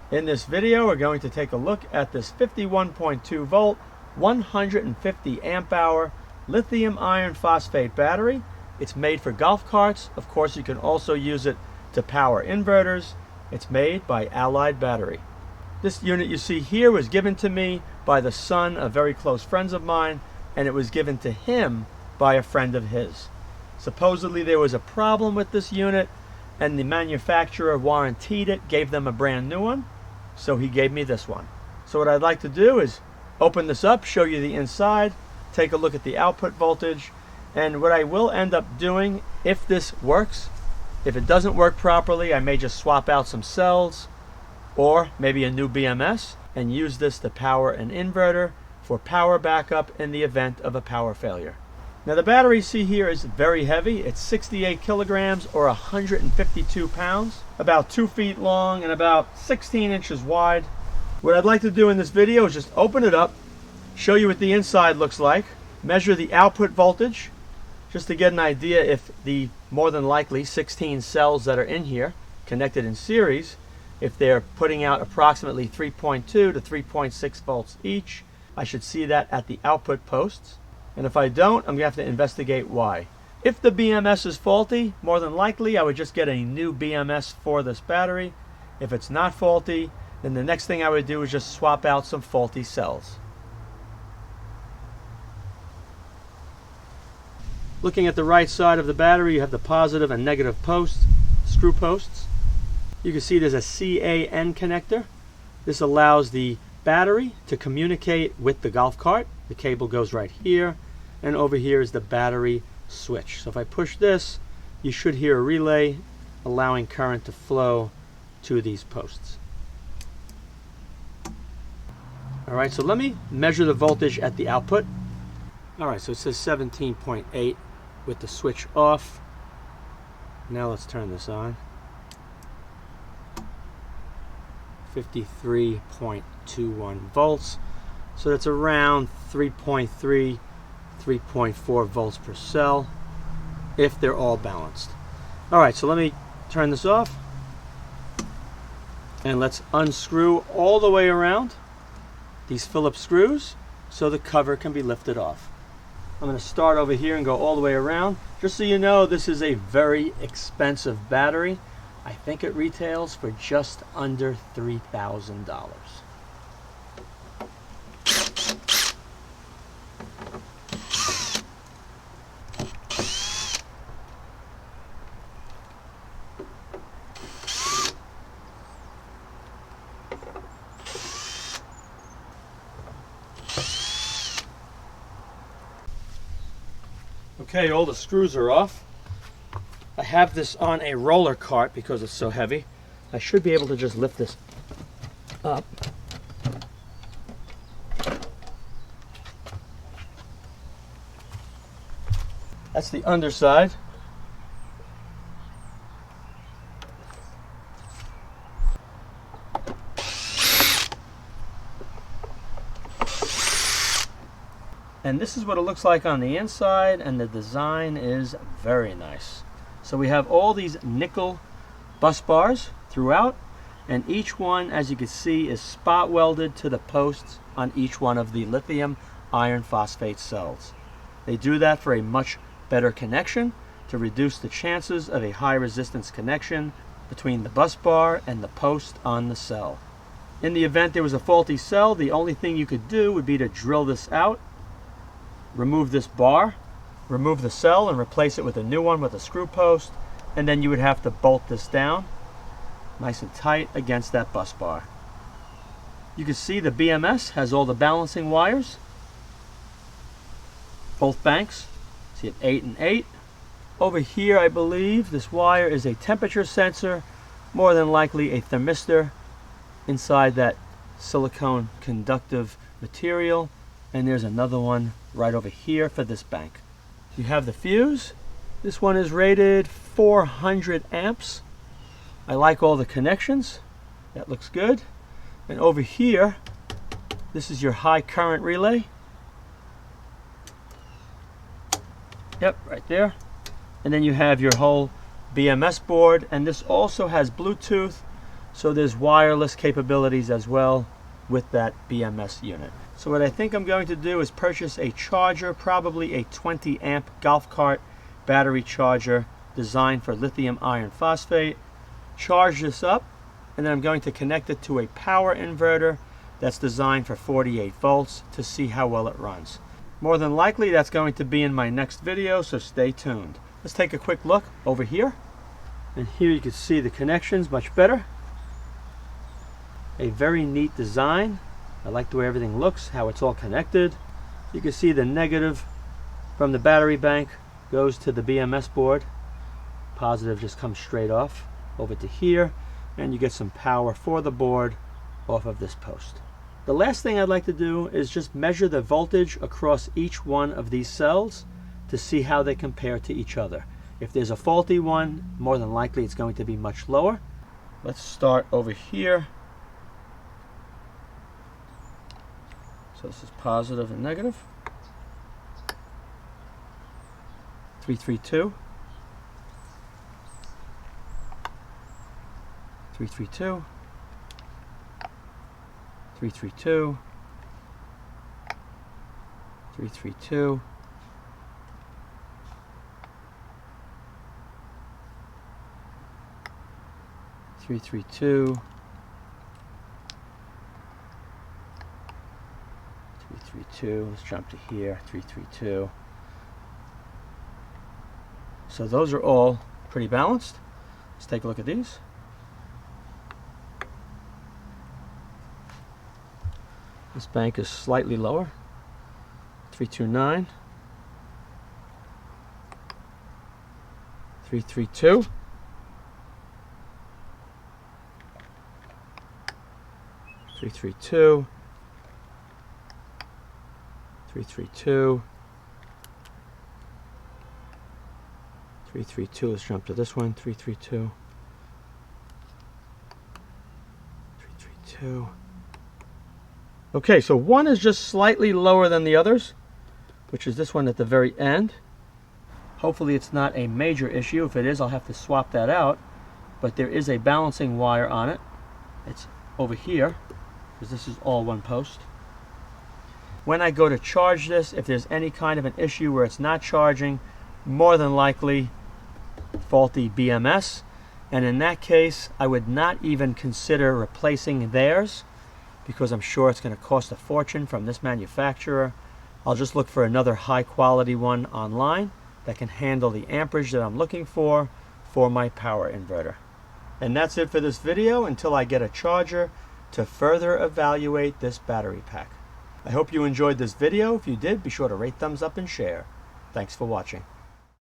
In this video, we're going to take a look at this 51.2 volt, 150 amp hour lithium iron phosphate battery. It's made for golf carts. Of course, you can also use it to power inverters. It's made by Allied Battery. This unit you see here was given to me by the son of very close friends of mine, and it was given to him by a friend of his. Supposedly there was a problem with this unit, and the manufacturer warranted it, gave them a brand new one, so he gave me this one. So what I'd like to do is open this up, show you the inside, take a look at the output voltage, and what I will end up doing, if this works, if it doesn't work properly, I may just swap out some cells or maybe a new BMS and use this to power an inverter for power backup in the event of a power failure. Now the battery you see here is very heavy. It's 68 kilograms or 152 pounds, about 2 feet long and about 16 inches wide. What I'd like to do in this video is just open it up, show you what the inside looks like, measure the output voltage, just to get an idea if the more than likely 16 cells that are in here connected in series, if they're putting out approximately 3.2 to 3.6 volts each. I should see that at the output posts. And if I don't, I'm going to have to investigate why. If the BMS is faulty, more than likely I would just get a new BMS for this battery. If it's not faulty, then the next thing I would do is just swap out some faulty cells. Looking at the right side of the battery, you have the positive and negative posts, screw posts. You can see there's a CAN connector. This allows the battery to communicate with the golf cart. The cable goes right here, and over here is the battery switch. So if I push this, you should hear a relay allowing current to flow to these posts. Alright, so let me measure the voltage at the output. Alright, so it says 17.8 with the switch off. Now let's turn this on. 53.21 volts. So that's around 3.3, 3.4 volts per cell if they're all balanced. Alright, so let me turn this off. And let's unscrew all the way around these Phillips screws so the cover can be lifted off. I'm going to start over here and go all the way around. Just so you know, this is a very expensive battery. I think it retails for just under $3,000. Okay, all the screws are off. I have this on a roller cart because it's so heavy. I should be able to just lift this up. That's the underside. And this is what it looks like on the inside, and the design is very nice. So we have all these nickel bus bars throughout, and each one, as you can see, is spot welded to the posts on each one of the lithium iron phosphate cells. They do that for a much better connection to reduce the chances of a high resistance connection between the bus bar and the post on the cell. In the event there was a faulty cell, the only thing you could do would be to drill this out, remove this bar, remove the cell and replace it with a new one with a screw post, and then you would have to bolt this down nice and tight against that bus bar. You can see the BMS has all the balancing wires, both banks. See it 8 and 8. Over here I believe this wire is a temperature sensor, more than likely a thermistor inside that silicone conductive material, and there's another one right over here for this bank. You have the fuse. This one is rated 400 amps. I like all the connections. That looks good. And over here, this is your high current relay. Yep, right there. And then you have your whole BMS board, and this also has Bluetooth, So there's wireless capabilities as well with that BMS unit. So what I think I'm going to do is purchase a charger, probably a 20 amp golf cart battery charger designed for lithium iron phosphate. Charge this up, and then I'm going to connect it to a power inverter that's designed for 48 volts to see how well it runs. More than likely that's going to be in my next video, so stay tuned. Let's take a quick look over here. And here you can see the connections much better. A very neat design. I like the way everything looks, how it's all connected. You can see the negative from the battery bank goes to the BMS board. Positive just comes straight off over to here, and you get some power for the board off of this post. The last thing I'd like to do is just measure the voltage across each one of these cells to see how they compare to each other. If there's a faulty one, more than likely it's going to be much lower. Let's start over here. So this is positive and negative. 332. 332. 332. 332. 332. 332. Let's jump to here. 332. So those are all pretty balanced. Let's take a look at these. This bank is slightly lower. 329. 332. 332. 332. 332. Let's jump to this one. 332. 332. Okay, so one is just slightly lower than the others, which is this one at the very end. Hopefully it's not a major issue. If it is, I'll have to swap that out. But there is a balancing wire on it. It's over here, because this is all one post. When I go to charge this, if there's any kind of an issue where it's not charging, more than likely faulty BMS. And in that case, I would not even consider replacing theirs, because I'm sure it's going to cost a fortune from this manufacturer. I'll just look for another high quality one online that can handle the amperage that I'm looking for my power inverter. And that's it for this video until I get a charger to further evaluate this battery pack. I hope you enjoyed this video. If you did, be sure to rate, thumbs up, and share. Thanks for watching.